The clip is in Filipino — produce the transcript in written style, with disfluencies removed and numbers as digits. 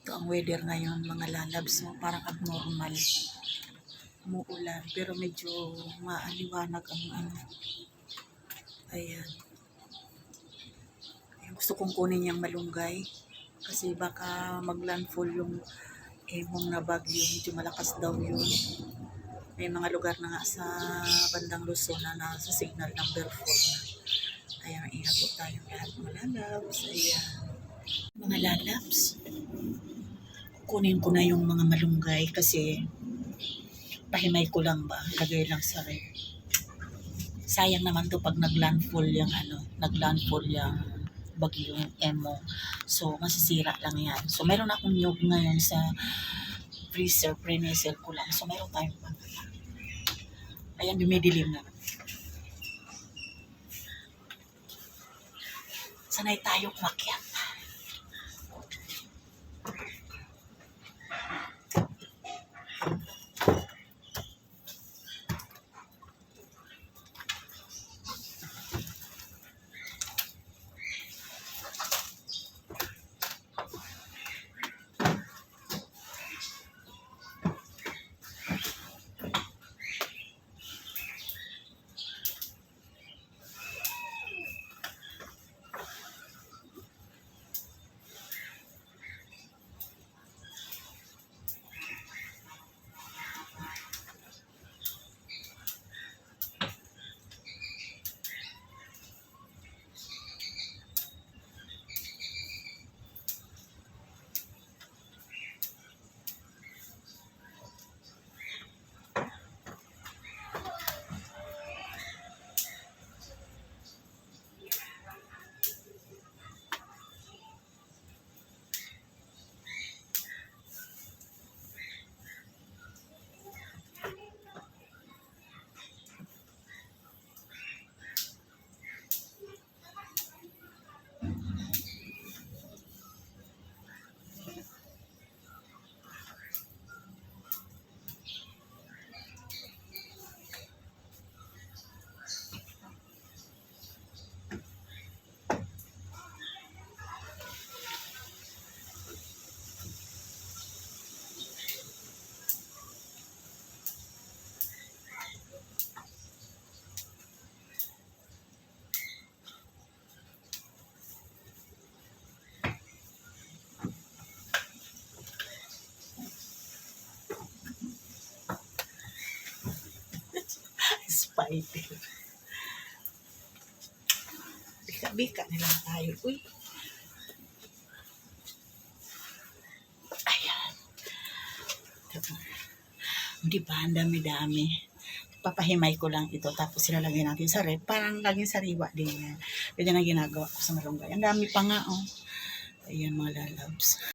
Ito ang weather ngayon mga lalabs. So, parang abnormal. Umuulan. Pero medyo maaliwanag ang ano. Ayan. Gusto kong kunin yung malunggay. Kasi baka maglandfall yung emong na bagyo. Medyo malakas daw yun. May mga lugar na nga sa bandang Luzon na nasa signal number 4 na. Kaya maingat po tayong lahat mga lalabs. Ayan. Mga lalabs. Kunin ko na yung mga malunggay kasi pahimay ko lang ba. Lagay lang sa ref. Sayang naman to pag naglandfall yung naglandfall yung bagyong emo. So, masisira lang yan. So, meron akong nyug ngayon sa freezer, pre-nesel ko lang. So, meron tayong pang. Ayan, dumidilim na. Sanay tayo makyat. Spider. Bika-bika nilang tayo. Uy. Ayan. Di ba? Ang dami-dami. Papahimay ko lang ito. Tapos silalagay natin sa ref. Parang laging sariwa din yan. Pwede na ginagawa ko sa malunggay. Ang dami pa nga, oh. Ayan mga lalabs.